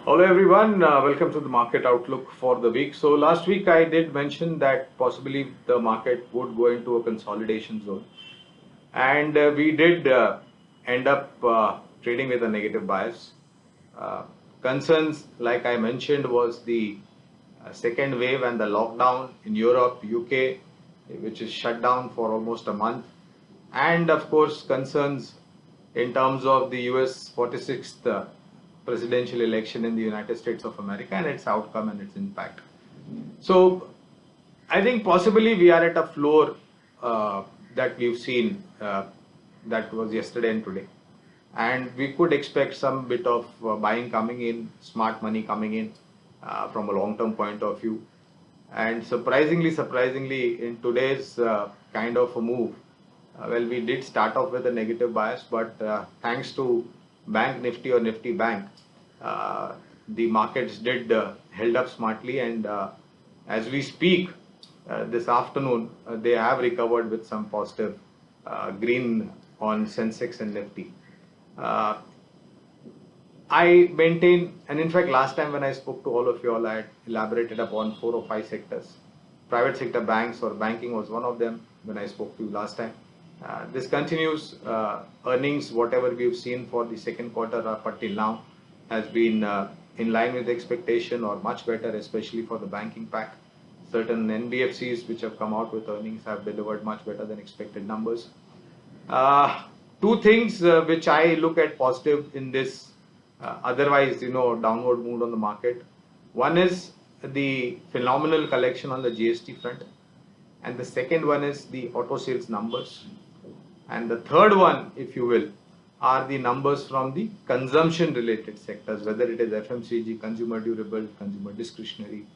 Hello everyone, welcome to the market outlook for the week. So last week I did mention that possibly the market would go into a consolidation zone, and we did end up trading with a negative bias. Uh, Concerns, like I mentioned, was the second wave and the lockdown in Europe, UK, which is shut down for almost a month, and of course concerns in terms of the US 46th presidential election in the United States of America and its outcome and its impact. So I think possibly we are at a floor that we've seen that was yesterday and today. And we could expect some bit of buying coming in, smart money coming in from a long-term point of view. And surprisingly, in today's kind of a move, well, we did start off with a negative bias, but thanks to Bank Nifty or Nifty Bank, the markets did held up smartly, and as we speak this afternoon, they have recovered with some positive green on Sensex and Nifty. Uh, I maintain, and in fact, last time when I spoke to all of you all, I had elaborated upon 4 or 5 sectors. Private sector banks or banking was one of them when I spoke to you last time. This continues. Earnings, whatever we've seen for the second quarter up until now, has been in line with expectation or much better, especially for the banking pack. Certain NBFCs which have come out with earnings have delivered much better than expected numbers. Uh, Two things which I look at positive in this otherwise, downward mood on the market. One is the phenomenal collection on the GST front, and the second one is the auto sales numbers, and the third one, if you will, are the numbers from the consumption related sectors, whether it is FMCG, consumer durable, consumer discretionary,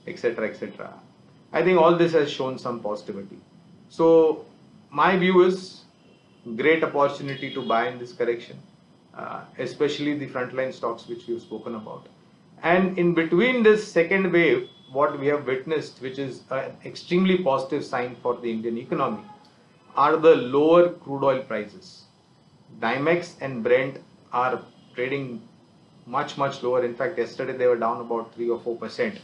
etc., etc. I think all this has shown some positivity. So my view is great opportunity to buy in this correction, especially the frontline stocks which we've spoken about. And in between this second wave, what we have witnessed, which is an extremely positive sign for the Indian economy, are the lower crude oil prices. Dimex and Brent are trading much lower. In fact, yesterday they were down about 3 or 4%.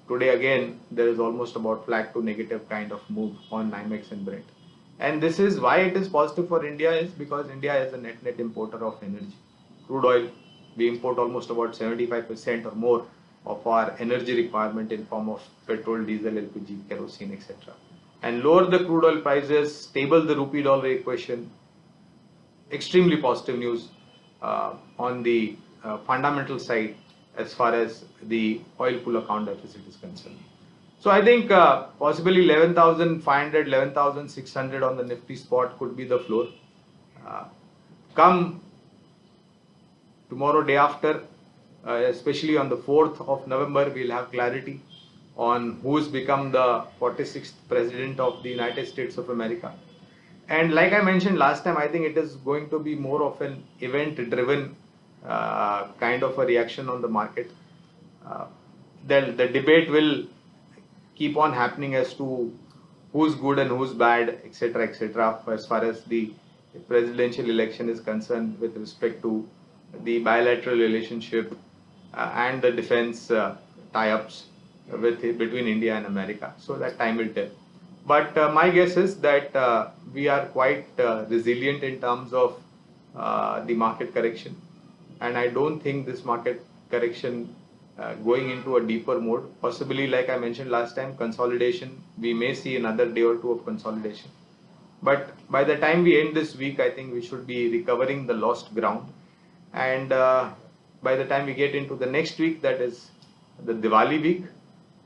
Today again, there is almost about flat to negative kind of move on Dimex and Brent. And this is why it is positive for India, is because India is a net importer of energy. Crude oil, we import almost about 75% or more of our energy requirement in form of petrol, diesel, LPG, kerosene, etc. And lower the crude oil prices, stable the rupee dollar equation, extremely positive news on the fundamental side as far as the oil pool account deficit is concerned. So I think possibly 11,500, 11,600 on the Nifty spot could be the floor. Uh, Come tomorrow, day after, especially on the 4th of November, we'll have clarity on who's become the 46th president of the United States of America. And like I mentioned last time, I think it is going to be more of an event-driven kind of a reaction on the market. Uh, the debate will keep on happening as to who's good and who's bad, etc., etc., as far as the presidential election is concerned with respect to the bilateral relationship and the defense tie-ups with between India and America. So that time will tell. But my guess is that we are quite resilient in terms of the market correction, and I don't think this market correction going into a deeper mode. Possibly, like I mentioned last time, consolidation. We may see another day or two of consolidation. But by the time we end this week, I think we should be recovering the lost ground. And by the time we get into the next week, that is the Diwali week,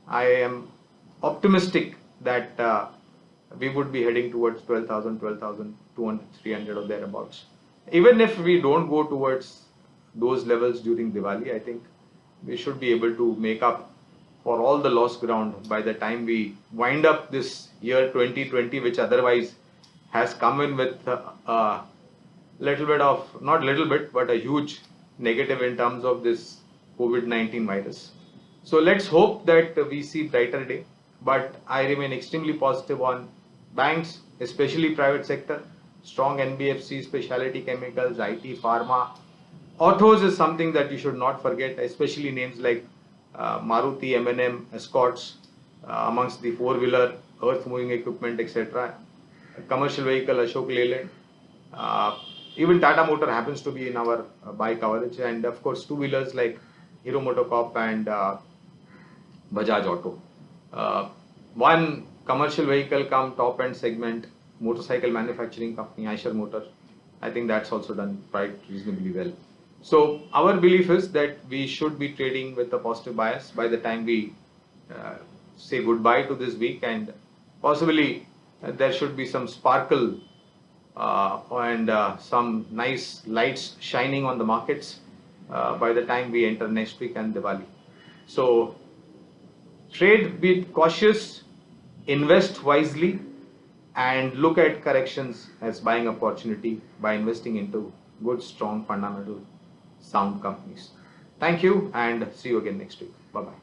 I am optimistic that we would be heading towards 12,000, 12,200, 300 or thereabouts. Even if we don't go towards those levels during Diwali, I think we should be able to make up for all the lost ground by the time we wind up this year 2020, which otherwise has come in with a little bit of, not little bit, but a huge negative in terms of this COVID-19 virus. So let's hope that we see brighter day. But I remain extremely positive on banks, especially private sector, strong NBFC, specialty chemicals, IT, pharma, Autos is something that you should not forget, especially names like Maruti, M&M, Escorts, amongst the four-wheeler, earth-moving equipment, etc. Commercial vehicle, Ashok Leyland. Even Tata Motor happens to be in our buy coverage, and of course two-wheelers like Hero MotoCorp and Bajaj Auto. One commercial vehicle come top end segment, motorcycle manufacturing company, Eicher Motor. I think that's also done quite reasonably well. So our belief is that we should be trading with a positive bias by the time we say goodbye to this week, and possibly there should be some sparkle and some nice lights shining on the markets by the time we enter next week and Diwali. So trade, be cautious, invest wisely, and look at corrections as buying opportunity by investing into good, strong, fundamental, sound companies. Thank you, and see you again next week. Bye-bye.